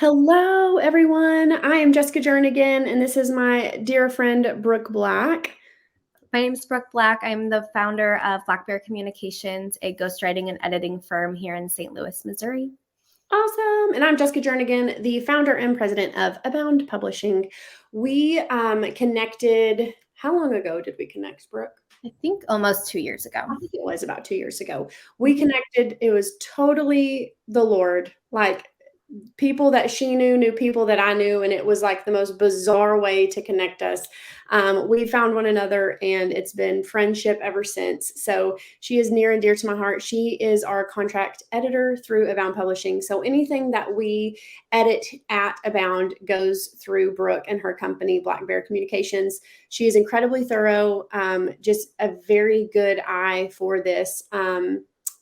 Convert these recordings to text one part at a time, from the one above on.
Hello, everyone. I am Jessica Jernigan, and this is my dear friend, Brooke Black. My name is Brooke Black. I'm the founder of BLACKBEAR Communications, a ghostwriting and editing firm here in St. Louis, Missouri. Awesome. And I'm Jessica Jernigan, the founder and president of Abound Publishing. We connected, how long ago did we connect, Brooke? I think almost 2 years ago. I think it was about 2 years ago. We connected. It was totally the Lord. Like, people that she knew people that I knew, and it was like the most bizarre way to connect us. We found one another, and it's been friendship ever since. So she is near and dear to my heart. She is our contract editor through Abound Publishing. So anything that we edit at Abound goes through Brooke and her company, BLACKBEAR Communications. She is incredibly thorough, just a very good eye for this.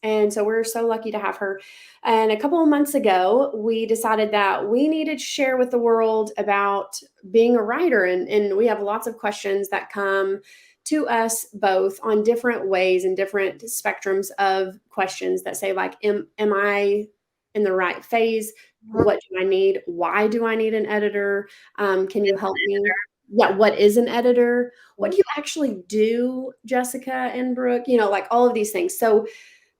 And so we're so lucky to have her. And a couple of months ago, we decided that we needed to share with the world about being a writer. And we have lots of questions that come to us both on different ways and different spectrums of questions that say, like, am I in the right phase? What do I need? Why do I need an editor? Can you help me? Yeah, what is an editor? What do you actually do, Jessica and Brooke? Like all of these things. So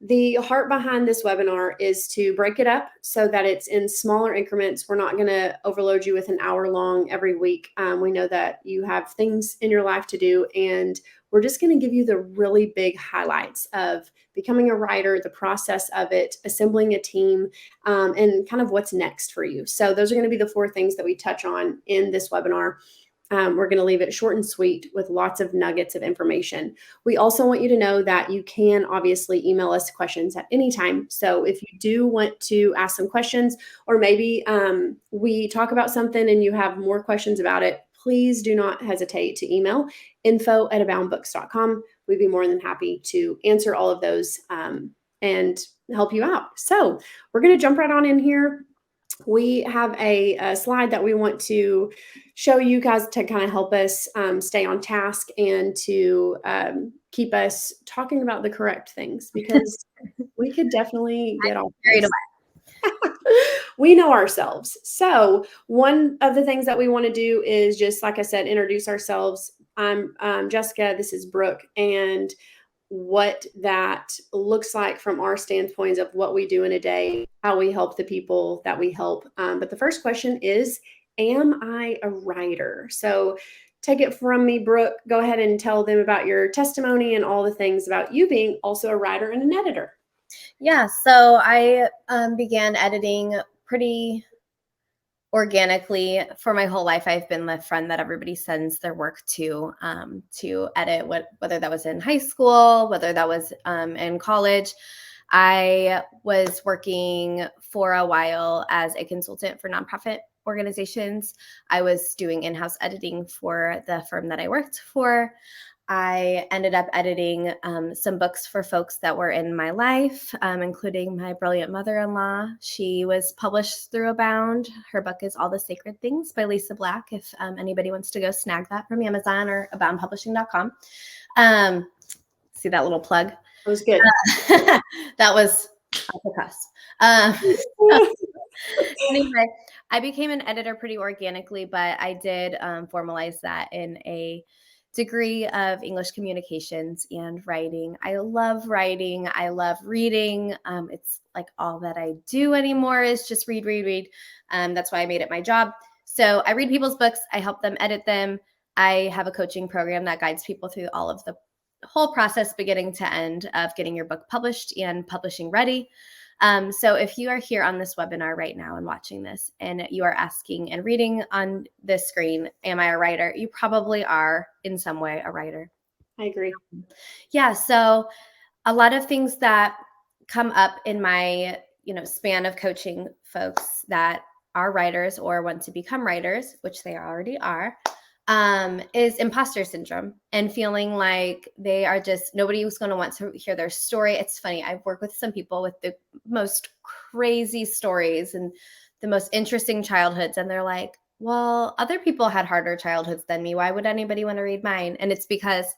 the heart behind this webinar is to break it up so that it's in smaller increments. We're not going to overload you with an hour long every week. We know that you have things in your life to do, and we're just going to give you the really big highlights of becoming a writer, the process of it, assembling a team, and kind of what's next for you. So those are going to be the 4 things that we touch on in this webinar. We're going to leave it short and sweet with lots of nuggets of information. We also want you to know that you can obviously email us questions at any time. So if you do want to ask some questions, or maybe we talk about something and you have more questions about it, please do not hesitate to email info@aboundbooks.com. We'd be more than happy to answer all of those and help you out. So we're going to jump right on in here. We have a slide that we want to show you guys to kind of help us stay on task and to keep us talking about the correct things, because we could definitely get off Carried this. away. We know ourselves. So one of the things that we want to do is just, like I said, introduce ourselves. I'm Jessica. This is Brooke. And what that looks like from our standpoints of what we do in a day, how we help the people that we help. But the first question is, am I a writer? So take it from me, Brooke. Go ahead and tell them about your testimony and all the things about you being also a writer and an editor. Yeah, so I began editing pretty organically. For my whole life, I've been the friend that everybody sends their work to edit, whether that was in high school, whether that was in college. I was working for a while as a consultant for nonprofit organizations. I was doing in-house editing for the firm that I worked for. I ended up editing some books for folks that were in my life, including my brilliant mother-in-law. She was published through Abound. Her book is All the Sacred Things by Lisa Black, if anybody wants to go snag that from Amazon or aboundpublishing.com. See that little plug? That was good. That was off the cusp. Anyway, I became an editor pretty organically, but I did formalize that in a degree of English communications and writing. I love writing. I love reading. It's like all that I do anymore is just read. That's why I made it my job. So I read people's books. I help them edit them. I have a coaching program that guides people through all of the whole process, beginning to end, of getting your book published and publishing ready. So if you are here on this webinar right now and watching this, and you are asking and reading on this screen, am I a writer? You probably are in some way a writer. I agree. Yeah. So a lot of things that come up in my, span of coaching folks that are writers or want to become writers, which they already are, is imposter syndrome and feeling like they are just, nobody was going to want to hear their story. It's funny. I've worked with some people with the most crazy stories and the most interesting childhoods. And they're like, well, other people had harder childhoods than me. Why would anybody want to read mine? And it's because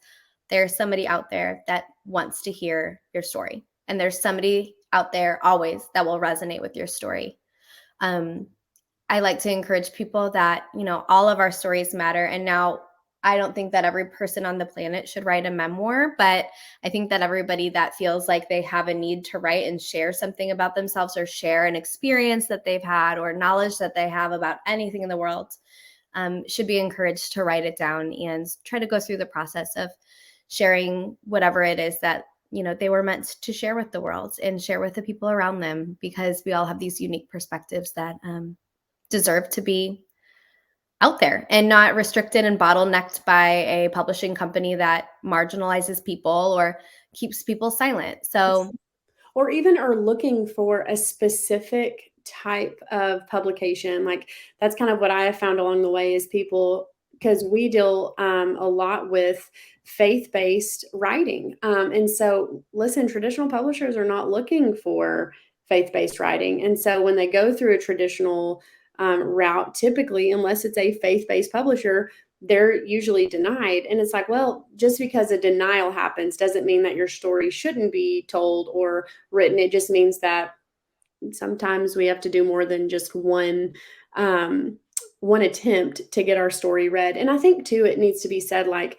there's somebody out there that wants to hear your story. And there's somebody out there always that will resonate with your story. I like to encourage people that, all of our stories matter. And now I don't think that every person on the planet should write a memoir, but I think that everybody that feels like they have a need to write and share something about themselves or share an experience that they've had or knowledge that they have about anything in the world should be encouraged to write it down and try to go through the process of sharing whatever it is that they were meant to share with the world and share with the people around them, because we all have these unique perspectives that deserve to be out there and not restricted and bottlenecked by a publishing company that marginalizes people or keeps people silent. So, or even are looking for a specific type of publication. Like that's kind of what I have found along the way is people, because we deal a lot with faith-based writing. And so listen, traditional publishers are not looking for faith-based writing. And so when they go through a traditional route, typically, unless it's a faith-based publisher, they're usually denied. And it's like, well, just because a denial happens doesn't mean that your story shouldn't be told or written. It just means that sometimes we have to do more than just one attempt to get our story read. And I think too, it needs to be said, like,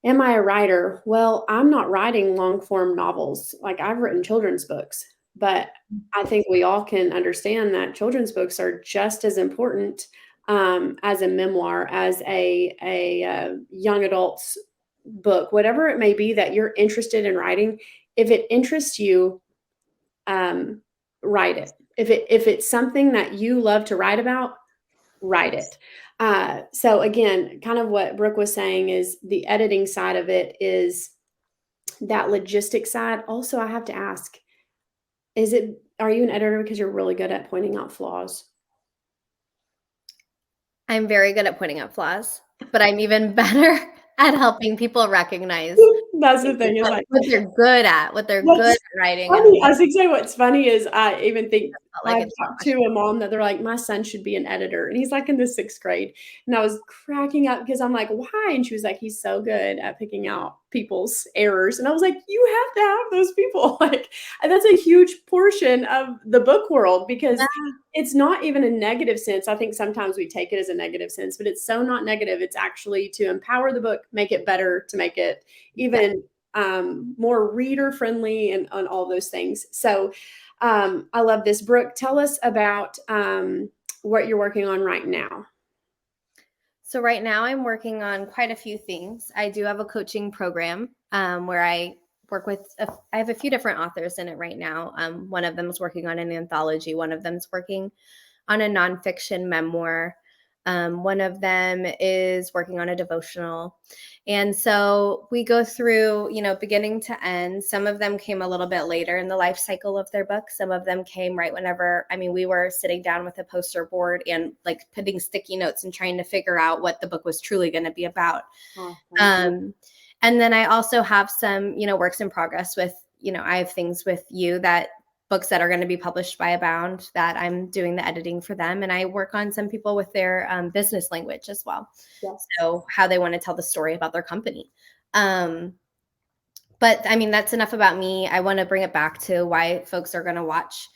am I a writer? Well, I'm not writing long form novels. Like I've written children's books, but I think we all can understand that children's books are just as important as a memoir, as a young adult's book, whatever it may be that you're interested in writing. If it interests you, write it. If it's something that you love to write about, write it. So again, kind of what Brooke was saying is the editing side of it is that logistic side. Also, I have to ask, are you an editor because you're really good at pointing out flaws? I'm very good at pointing out flaws, but I'm even better at helping people recognize That's the thing, is what like they're good at, what they're what's good at writing. funny, I was gonna say what's funny is I even think Felt like I've it's talked to a mom that they're like, "My son should be an editor," and he's like in the 6th grade, and I was cracking up because I'm like, "Why?" And she was like, "He's so good at picking out people's errors," and I was like, "You have to have those people," like, and that's a huge portion of the book world because it's not even a negative sense. I think sometimes we take it as a negative sense, but it's so not negative. It's actually to empower the book, make it better, to make it even more reader friendly and on all those things. So I love this. Brooke, tell us about what you're working on right now. So right now I'm working on quite a few things. I do have a coaching program where I work with, I have a few different authors in it right now. One of them is working on an anthology. One of them is working on a nonfiction memoir. One of them is working on a devotional. And so we go through, beginning to end. Some of them came a little bit later in the life cycle of their book. Some of them came right whenever, we were sitting down with a poster board and like putting sticky notes and trying to figure out what the book was truly going to be about. And then I also have some, works in progress with, I have things with you that books that are going to be published by Abound that I'm doing the editing for them. And I work on some people with their business language as well. Yes. So how they want to tell the story about their company. But that's enough about me. I want to bring it back to why folks are going to watch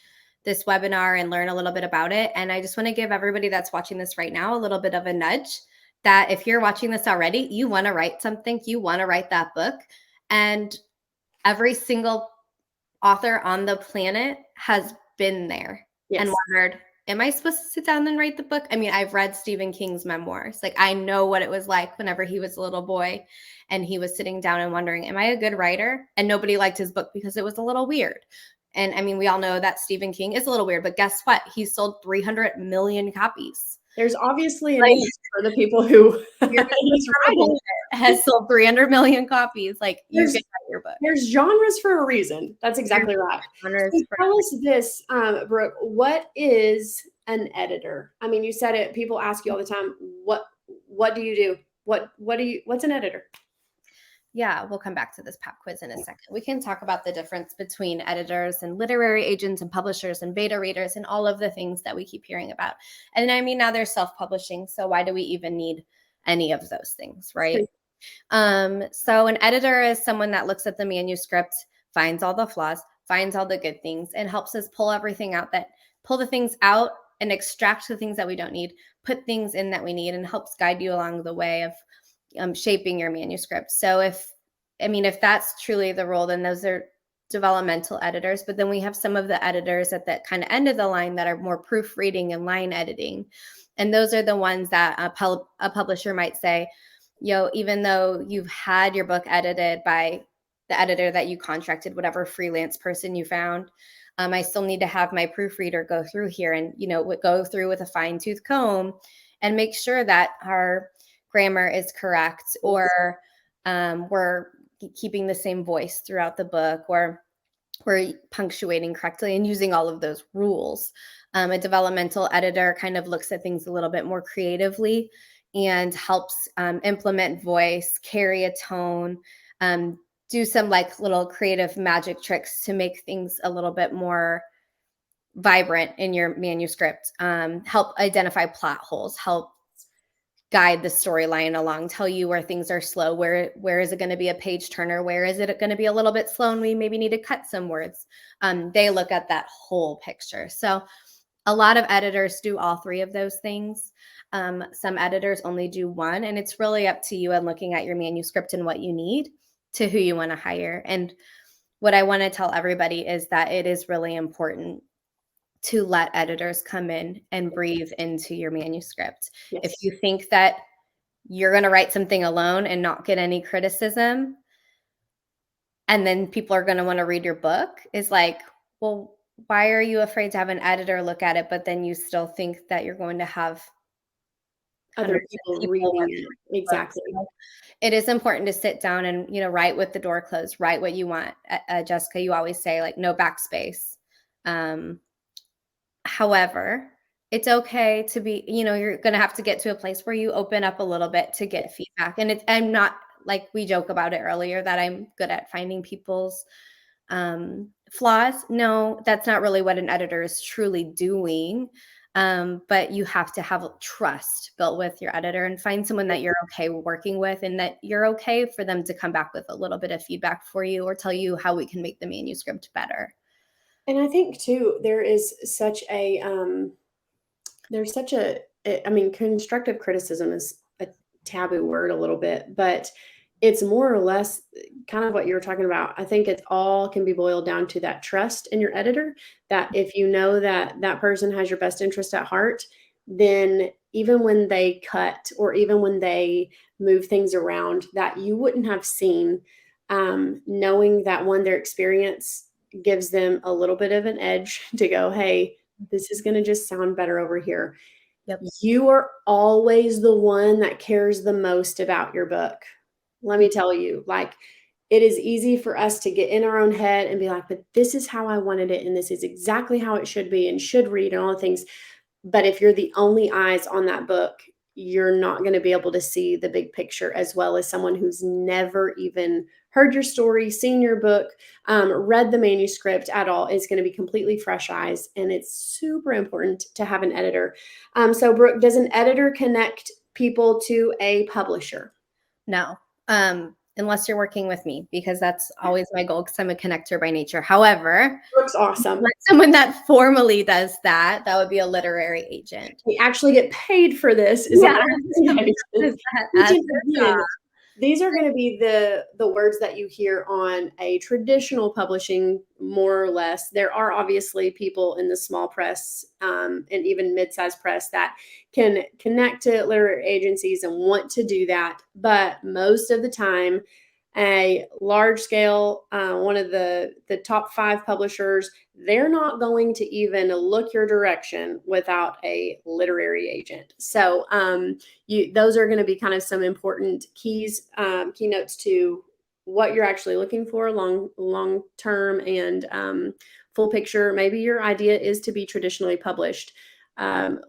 this webinar and learn a little bit about it. And I just want to give everybody that's watching this right now a little bit of a nudge that if you're watching this already, you want to write something, you want to write that book. And every single author on the planet has been there and wondered, am I supposed to sit down and write the book? I've read Stephen King's memoirs. Like I know what it was like whenever he was a little boy and he was sitting down and wondering, am I a good writer? And nobody liked his book because it was a little weird. And we all know that Stephen King is a little weird, but guess what? He sold 300 million copies. There's obviously a need for the people who has sold 300 million copies. Like you can write your book. There's genres for a reason. That's exactly right. So tell us this, Brooke, what is an editor? You said it, people ask you all the time, what do you do? What's an editor? Yeah, we'll come back to this pop quiz in a second. We can talk about the difference between editors and literary agents and publishers and beta readers and all of the things that we keep hearing about. And now they're self-publishing. So why do we even need any of those things, right? So an editor is someone that looks at the manuscript, finds all the flaws, finds all the good things, and helps us pull the things out and extract the things that we don't need, put things in that we need, and helps guide you along the way of shaping your manuscript. So if that's truly the role, then those are developmental editors. But then we have some of the editors at that kind of end of the line that are more proofreading and line editing. And those are the ones that a publisher might say, even though you've had your book edited by the editor that you contracted, whatever freelance person you found, I still need to have my proofreader go through here and, go through with a fine tooth comb and make sure that our grammar is correct, or we're keeping the same voice throughout the book, or we're punctuating correctly and using all of those rules. A developmental editor kind of looks at things a little bit more creatively and helps implement voice, carry a tone, do some like little creative magic tricks to make things a little bit more vibrant in your manuscript, help identify plot holes, help guide the storyline along, tell you where things are slow, where is it going to be a page turner, where is it going to be a little bit slow and we maybe need to cut some words. They look at that whole picture. So a lot of editors do all three of those things. Some editors only do one, and it's really up to you and looking at your manuscript and what you need to who you want to hire. And what I want to tell everybody is that it is really important to let editors come in and breathe into your manuscript. Yes. If you think that you're going to write something alone and not get any criticism, and then people are going to want to read your book, is like, well, why are you afraid to have an editor look at it, but then you still think that you're going to have other people reading it? Exactly. It is important to sit down and, write with the door closed, write what you want. Jessica, you always say like no backspace. However, it's okay to be, you're going to have to get to a place where you open up a little bit to get feedback. And I'm not, like we joke about it earlier, that I'm good at finding people's flaws. No, that's not really what an editor is truly doing. But you have to have trust built with your editor and find someone that you're okay working with, and that you're okay for them to come back with a little bit of feedback for you or tell you how we can make the manuscript better. And I think too, there is such a, constructive criticism is a taboo word a little bit, but it's more or less kind of what you were talking about. I think it all can be boiled down to that trust in your editor, that if you know that that person has your best interest at heart, then even when they cut or even when they move things around that you wouldn't have seen, knowing that their experience gives them a little bit of an edge to go, hey, this is going to just sound better over here. Yep. You are always the one that cares the most about your book. Let me tell you, like, it is easy for us to get in our own head and be like, but this is how I wanted it, and this is exactly how it should be and should read and all the things. But if you're the only eyes on that book, you're not going to be able to see the big picture as well as someone who's never even heard your story, seen your book, read the manuscript at all. Is going to be completely fresh eyes. And it's super important to have an editor. So Brooke, does an editor connect people to a publisher? No. Unless you're working with me, because that's always my goal, because I'm a connector by nature. However, Brooke's awesome. Someone that formally does that would be a literary agent. We actually get paid for this. These are going to be the words that you hear on a traditional publishing, more or less. There are obviously people in the small press and even mid-sized press that can connect to literary agencies and want to do that. But most of the time, a large scale, one of the top 5 publishers, they're not going to even look your direction without a literary agent. So those are going to be kind of some important keynotes to what you're actually looking for long term and full picture. Maybe your idea is to be traditionally published.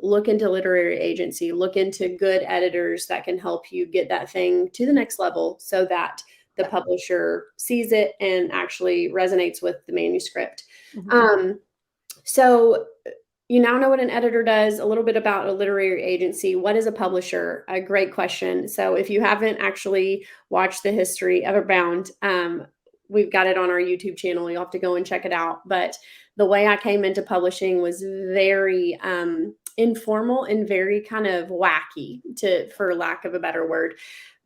Look into literary agency, look into good editors that can help you get that thing to the next level so that the publisher sees it and actually resonates with the manuscript. Mm-hmm. So you now know what an editor does, a little bit about a literary agency. What is a publisher? A great question. So if you haven't actually watched the history of Abound, we've got it on our YouTube channel. You'll have to go and check it out. But the way I came into publishing was very informal and very kind of wacky, for lack of a better word.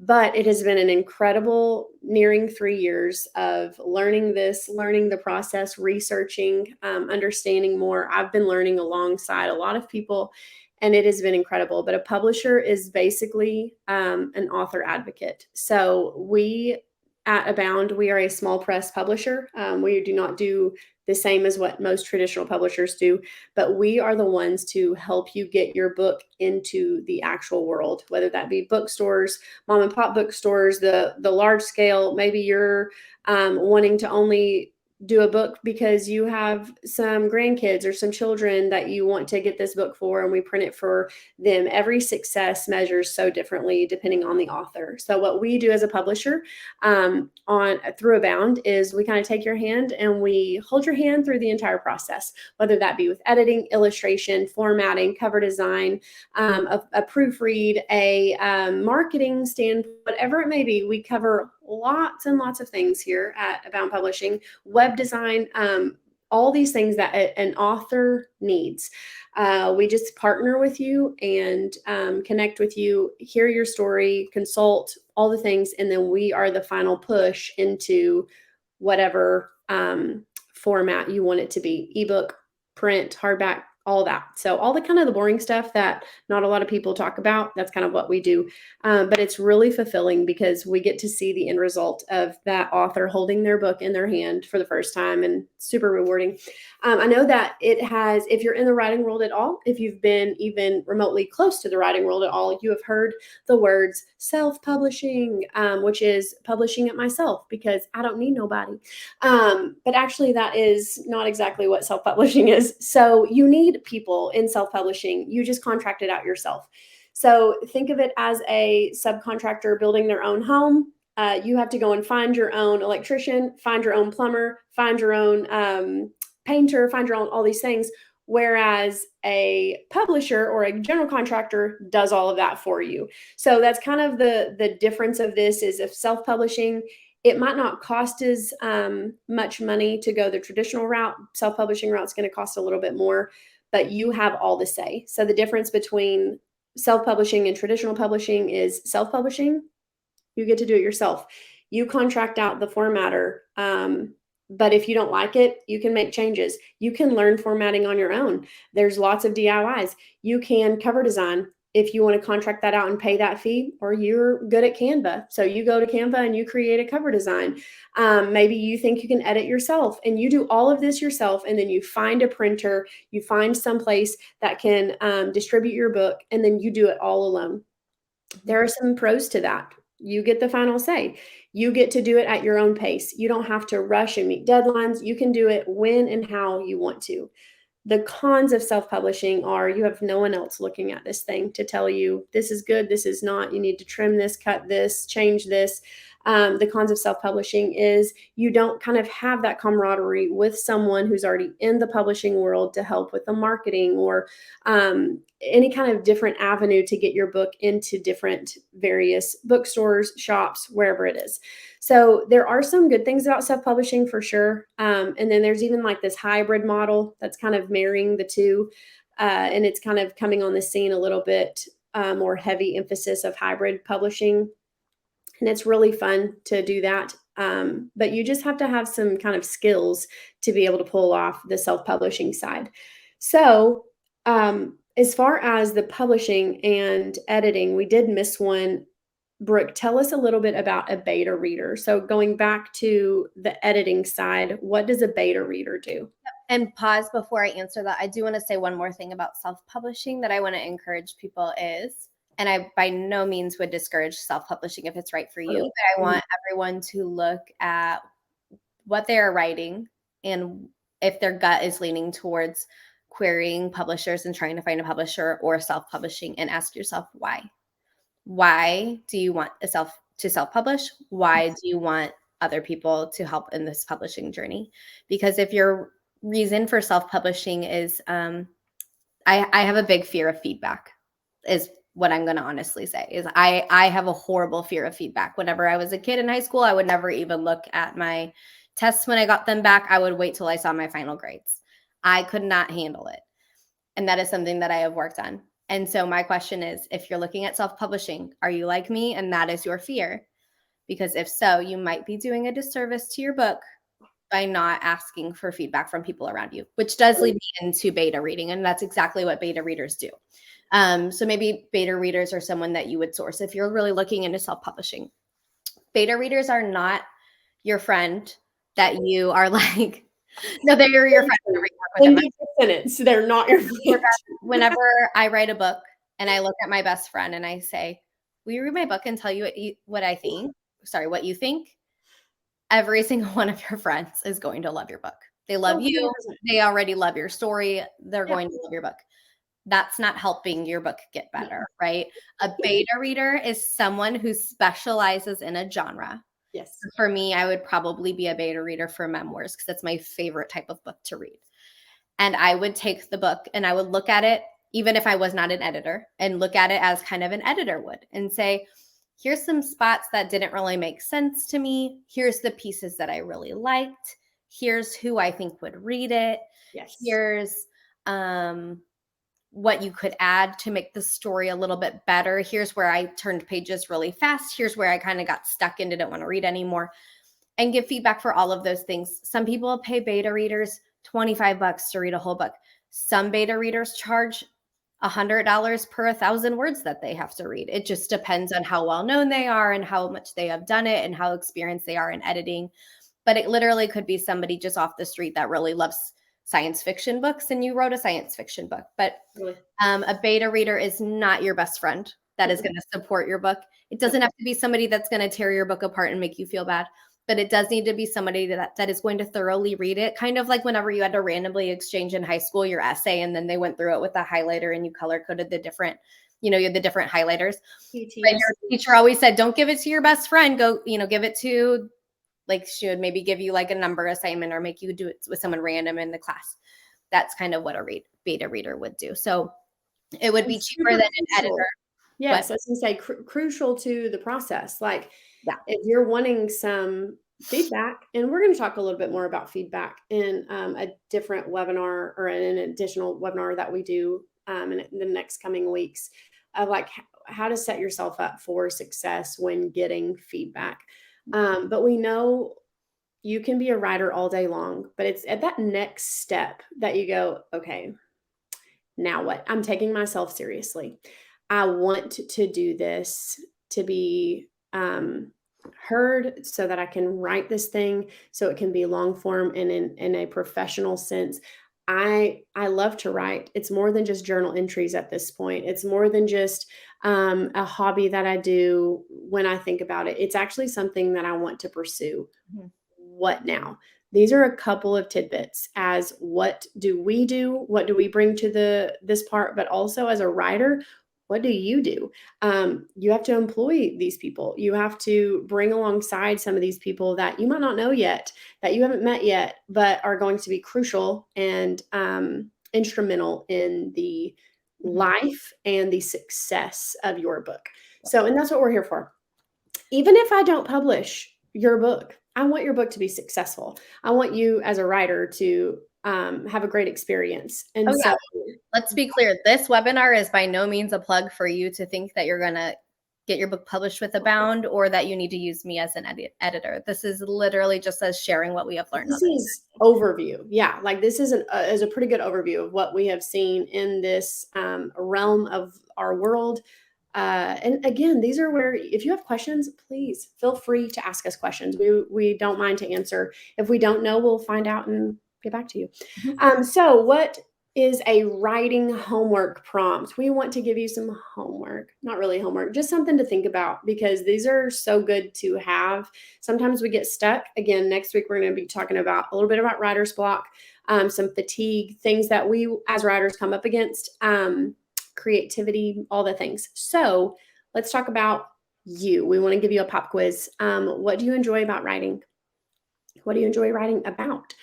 But it has been an incredible nearing 3 years of learning the process, researching, understanding more. I've been learning alongside a lot of people, and it has been incredible. But a publisher is basically an author advocate. So we at Abound, we are a small press publisher. We do not do the same as what most traditional publishers do, but we are the ones to help you get your book into the actual world, whether that be bookstores, mom and pop bookstores, the large scale. Maybe you're wanting to only do a book because you have some grandkids or some children that you want to get this book for, and we print it for them. Every success measures so differently depending on the author. So what we do as a publisher on through Abound is we kind of take your hand and we hold your hand through the entire process, whether that be with editing, illustration, formatting, cover design, a proofread, a marketing stand, whatever it may be. We cover lots and lots of things here at Abound Publishing, web design, all these things that an author needs. We just partner with you and connect with you, hear your story, consult, all the things, and then we are the final push into whatever format you want it to be: ebook, print, hardback, all that. So all the kind of the boring stuff that not a lot of people talk about, that's kind of what we do. But it's really fulfilling because we get to see the end result of that author holding their book in their hand for the first time, and super rewarding. I know that it has, if you're in the writing world at all, if you've been even remotely close to the writing world at all, you have heard the words self-publishing, which is publishing it myself because I don't need nobody. But actually that is not exactly what self-publishing is. So you need people in self-publishing. You just contract it out yourself. So think of it as a subcontractor building their own home. You have to go and find your own electrician, find your own plumber, find your own painter, find your own, all these things. Whereas a publisher or a general contractor does all of that for you. So that's kind of the difference of this. Is if self-publishing, it might not cost as much money to go the traditional route. Self-publishing route is going to cost a little bit more, but you have all the say. So the difference between self-publishing and traditional publishing is self-publishing, you get to do it yourself. You contract out the formatter. But if you don't like it, you can make changes. You can learn formatting on your own. There's lots of DIYs. You can cover design if you want to contract that out and pay that fee, or you're good at Canva. So you go to Canva and you create a cover design. Maybe you think you can edit yourself and you do all of this yourself. And then you find a printer, you find someplace that can distribute your book, and then you do it all alone. There are some pros to that. You get the final say. You get to do it at your own pace. You don't have to rush and meet deadlines. You can do it when and how you want to. The cons of self-publishing are you have no one else looking at this thing to tell you this is good, this is not, you need to trim this, cut this, change this. The cons of self-publishing is you don't kind of have that camaraderie with someone who's already in the publishing world to help with the marketing or any kind of different avenue to get your book into different various bookstores, shops, wherever it is. So there are some good things about self-publishing for sure. And then there's even like this hybrid model that's kind of marrying the two. And it's kind of coming on the scene a little bit more heavy emphasis of hybrid publishing. And it's really fun to do that. But you just have to have some kind of skills to be able to pull off the self-publishing side. So as far as the publishing and editing, we did miss one. Brooke, tell us a little bit about a beta reader. So going back to the editing side, what does a beta reader do? And pause before I answer that. I do want to say one more thing about self-publishing that I want to encourage people is, and I by no means would discourage self-publishing if it's right for you, but I want everyone to look at what they are writing and if their gut is leaning towards querying publishers and trying to find a publisher or self-publishing, and ask yourself why. Why do you want to self-publish? Why do you want other people to help in this publishing journey? Because if your reason for self-publishing is, I have a big fear of feedback, is what I'm going to honestly say. Is I have a horrible fear of feedback. Whenever I was a kid in high school, I would never even look at my tests when I got them back. I would wait till I saw my final grades. I could not handle it. And that is something that I have worked on. And so my question is, if you're looking at self-publishing, are you like me and that is your fear? Because if so, you might be doing a disservice to your book by not asking for feedback from people around you, which does lead me into beta reading. And that's exactly what beta readers do. So maybe beta readers are someone that you would source if you're really looking into self-publishing. Beta readers are not your friend that you are like, no, they're your friend. They're not your friend. Whenever I write a book and I look at my best friend and I say, will you read my book and tell you what I think? Sorry, what you think? Every single one of your friends is going to love your book. They love you. They already love your story. They're going to love your book. That's not helping your book get better, right? A beta reader is someone who specializes in a genre. Yes. For me, I would probably be a beta reader for memoirs because that's my favorite type of book to read. And I would take the book and I would look at it, even if I was not an editor, and look at it as kind of an editor would and say, here's some spots that didn't really make sense to me. Here's the pieces that I really liked. Here's who I think would read it. Yes. Here's what you could add to make the story a little bit better. Here's where I turned pages really fast. Here's where I kind of got stuck and didn't want to read anymore, and give feedback for all of those things. Some people pay beta readers $25 to read a whole book. Some beta readers charge $100 per 1,000 words that they have to read. It just depends on how well known they are and how much they have done it and how experienced they are in editing. But it literally could be somebody just off the street that really loves science fiction books and you wrote a science fiction book. But a beta reader is not your best friend that is going to support your book. It doesn't have to be somebody that's going to tear your book apart and make you feel bad, but it does need to be somebody that is going to thoroughly read it. Kind of like whenever you had to randomly exchange in high school your essay and then they went through it with a highlighter and you color coded the different, you had the different highlighters. But your teacher always said, don't give it to your best friend. Go, give it to, like, she would maybe give you like a number assignment or make you do it with someone random in the class. That's kind of what a beta reader would do. So it would be cheaper than an editor. Yes, I was going to say crucial to the process. Like, if you're wanting some feedback, and we're going to talk a little bit more about feedback in a different webinar or in an additional webinar that we do in the next coming weeks, of like how to set yourself up for success when getting feedback. But we know you can be a writer all day long, but it's at that next step that you go, okay, now what? I'm taking myself seriously. I want to do this to be heard so that I can write this thing so it can be long form and in a professional sense. I love to write. It's more than just journal entries at this point. It's more than just a hobby that I do when I think about it. It's actually something that I want to pursue. Mm-hmm. What now? These are a couple of tidbits as what do we do? What do we bring to this part? But also as a writer, what do? You have to employ these people. You have to bring alongside some of these people that you might not know yet, that you haven't met yet, but are going to be crucial and instrumental in the life and the success of your book. So, and that's what we're here for. Even if I don't publish your book, I want your book to be successful. I want you as a writer to have a great experience. And so let's be clear. This webinar is by no means a plug for you to think that you're going to get your book published with Abound or that you need to use me as an editor. This is literally just us sharing what we have learned. This is overview. Yeah. Like this is a pretty good overview of what we have seen in this realm of our world. And again, these are where, if you have questions, please feel free to ask us questions. We don't mind to answer. If we don't know, we'll find out and get back to you. Mm-hmm. So what is a writing homework prompt? We want to give you some homework, not really homework, just something to think about because these are so good to have. Sometimes we get stuck. Again, next week, we're going to be talking about a little bit about writer's block, some fatigue, things that we as writers come up against, creativity, all the things. So let's talk about you. We want to give you a pop quiz. What do you enjoy about writing? What do you enjoy writing about?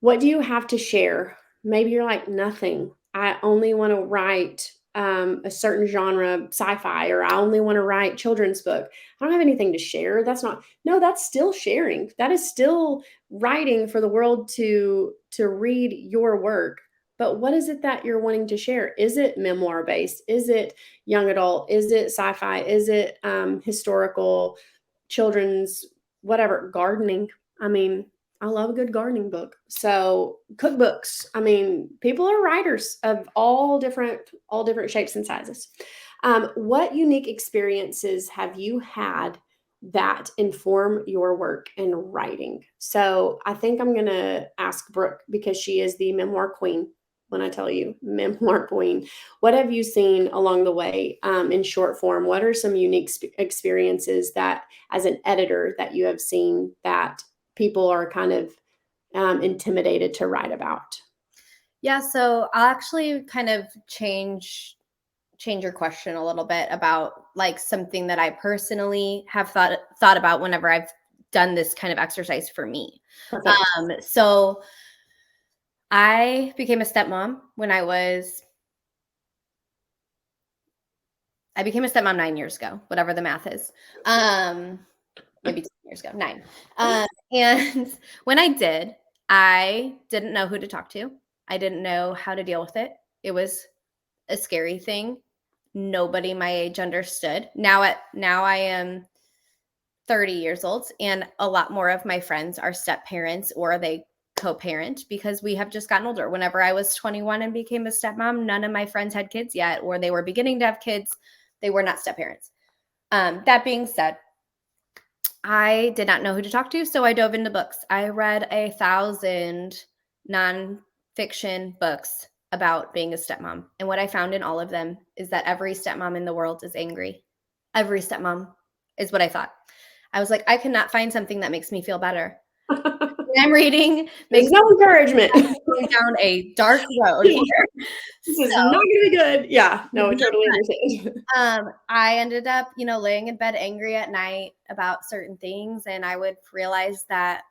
What do you have to share? Maybe you're like, nothing. I only want to write a certain genre, sci-fi, or I only want to write children's book. I don't have anything to share. That's not, no, that's still sharing. That is still writing for the world to read your work. But what is it that you're wanting to share? Is it memoir based? Is it young adult? Is it sci-fi? Is it historical, children's, whatever, gardening? I mean, I love a good gardening book. So cookbooks. I mean, people are writers of all different shapes and sizes. What unique experiences have you had that inform your work in writing? So I think I'm gonna ask Brooke because she is the memoir queen. When I tell you memoir queen, what have you seen along the way in short form? What are some unique experiences that, as an editor, that you have seen that people are kind of intimidated to write about? Yeah, so I'll actually kind of change your question a little bit about like something that I personally have thought about whenever I've done this kind of exercise for me. Perfect. So I became a stepmom when I became a stepmom 9 years ago, whatever the math is. Maybe 10 years ago, 9. And when I did, I didn't know who to talk to. I didn't know how to deal with it. It was a scary thing. Nobody my age understood. Now I am 30 years old, and a lot more of my friends are step parents or they co-parent because we have just gotten older. Whenever I was 21 and became a stepmom, none of my friends had kids yet, or they were beginning to have kids. They were not step parents. That being said, I did not know who to talk to, so I dove into books. I read 1,000 nonfiction books about being a stepmom. And what I found in all of them is that every stepmom in the world is angry. Every stepmom is what I thought. I was like, I cannot find something that makes me feel better. I'm reading There's no encouragement. going down a dark road here. This is not going to be good. Yeah, no, I totally understand. I ended up, laying in bed angry at night about certain things, and I would realize that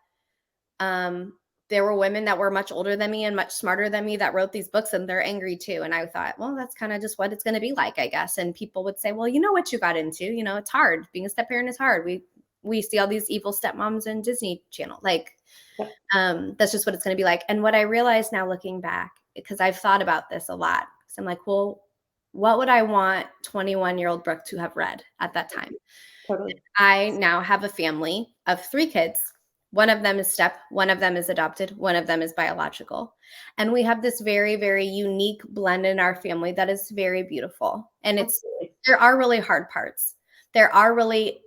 there were women that were much older than me and much smarter than me that wrote these books, and they're angry too. And I thought, well, that's kind of just what it's going to be like, I guess. And people would say, well, you know what you got into, it's hard. Being a step parent is hard. We see all these evil stepmoms in Disney Channel. Like, that's just what it's going to be like. And what I realized now looking back, because I've thought about this a lot, because I'm like, well, what would I want 21-year-old Brooke to have read at that time? Totally. I now have a family of 3 kids. One of them is step, one of them is adopted, one of them is biological. And we have this very, very unique blend in our family that is very beautiful. And there are really hard parts. There are really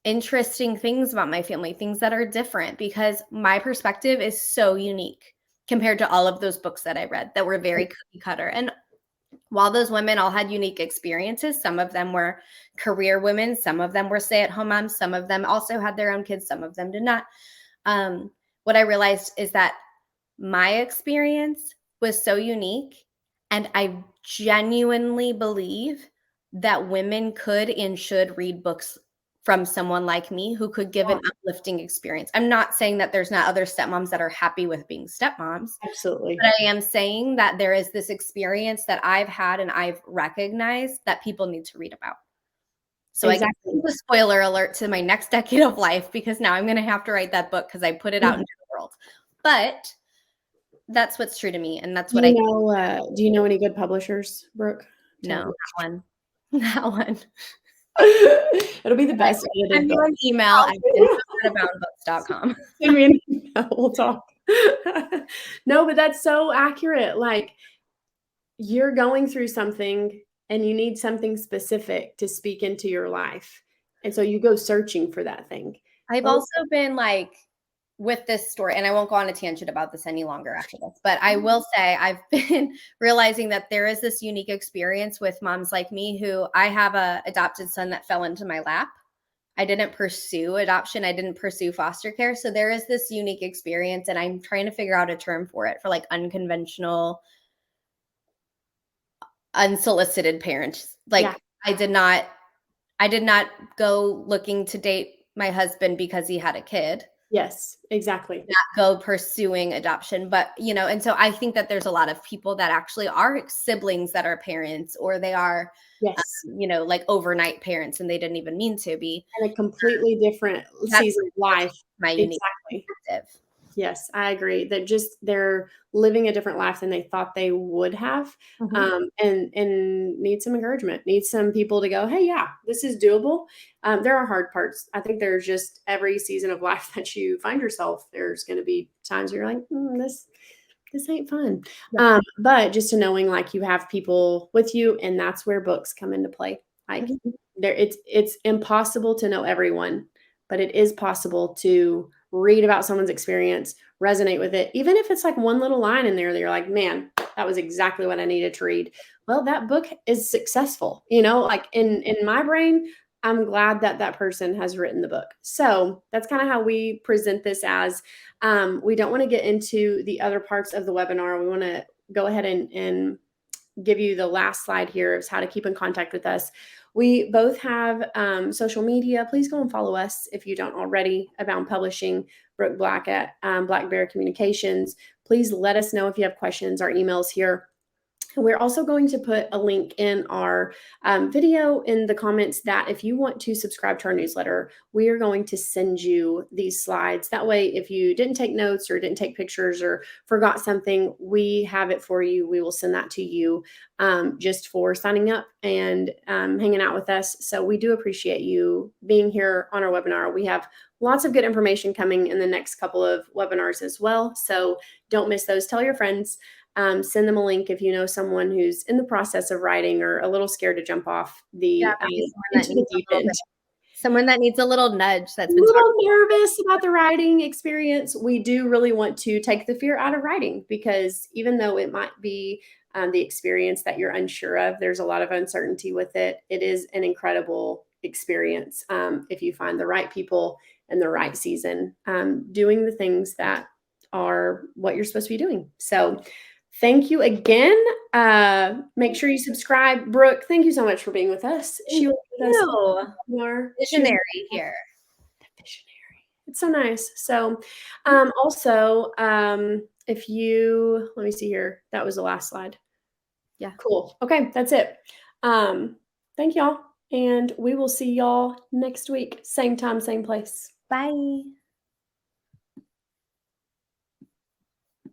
interesting things about my family, things that are different because my perspective is so unique compared to all of those books that I read that were very cookie cutter. And while those women all had unique experiences, some of them were career women, some of them were stay-at-home moms, some of them also had their own kids, some of them did not. What I realized is that my experience was so unique, and I genuinely believe that women could and should read books from someone like me who could give an uplifting experience. I'm not saying that there's not other stepmoms that are happy with being stepmoms. Absolutely. But I am saying that there is this experience that I've had and I've recognized that people need to read about. So exactly. I guess a spoiler alert to my next decade of life, because now I'm going to have to write that book because I put it out into the world. But that's what's true to me. And that's what I know. Do you know any good publishers, Brooke? No, that one. That one. It'll be the best edited book. Send me an email at aboundbooks.com. Send me an email. We'll talk. No, but that's so accurate. Like, you're going through something and you need something specific to speak into your life. And so you go searching for that thing. I've also been like, with this story, and I won't go on a tangent about this any longer after this, but I will say I've been realizing that there is this unique experience with moms like me who I have a adopted son that fell into my lap. I didn't pursue adoption. I didn't pursue foster care. So there is this unique experience, and I'm trying to figure out a term for it, for like unconventional, unsolicited parents. Like yeah. I did not go looking to date my husband because he had a kid. Yes, exactly. not go pursuing adoption. But, and so I think that there's a lot of people that actually are siblings that are parents, or they are, Yes. like overnight parents and they didn't even mean to be. And a completely different That's season of life. my unique Exactly. perspective. Yes, I agree that just they're living a different life than they thought they would have, Mhm. and need some encouragement, need some people to go, "Hey, yeah, this is doable." There are hard parts. I think there's just every season of life that you find yourself, there's gonna be times where you're like, this ain't fun." Yeah. But just to knowing like you have people with you, and that's where books come into play. Like Mhm. it's impossible to know everyone, but it is possible to read about someone's experience, resonate with it, even if it's like one little line in there that you're like, man, that was exactly what I needed to read. Well, that book is successful, like in my brain. I'm glad that that person has written the book. So that's kind of how we present this as we don't want to get into the other parts of the webinar. We want to go ahead and give you the last slide here of how to keep in contact with us. We both have social media. Please go and follow us if you don't already. Abound Publishing, Brooke Black at Black Bear Communications. Please let us know if you have questions. Our email's here. We're also going to put a link in our video in the comments that if you want to subscribe to our newsletter, we are going to send you these slides. That way, if you didn't take notes or didn't take pictures or forgot something, we have it for you. We will send that to you just for signing up and hanging out with us. So we do appreciate you being here on our webinar. We have lots of good information coming in the next couple of webinars as well. So don't miss those. Tell your friends. Send them a link if you know someone who's in the process of writing or a little scared to jump off Yeah, into the deep end. someone that needs a little nudge A that's been little nervous about the writing experience. We do really want to take the fear out of writing, because even though it might be the experience that you're unsure of, there's a lot of uncertainty with it. It is an incredible experience if you find the right people and the right season doing the things that are what you're supposed to be doing. So thank you again. Make sure you subscribe. Brooke, thank you so much for being with us. She was with us more. visionary here. Visionary. It's so nice. So, also, if you let me see here, that was the last slide. Yeah. Cool. Okay, that's it. Thank y'all, and we will see y'all next week, same time, same place. Bye.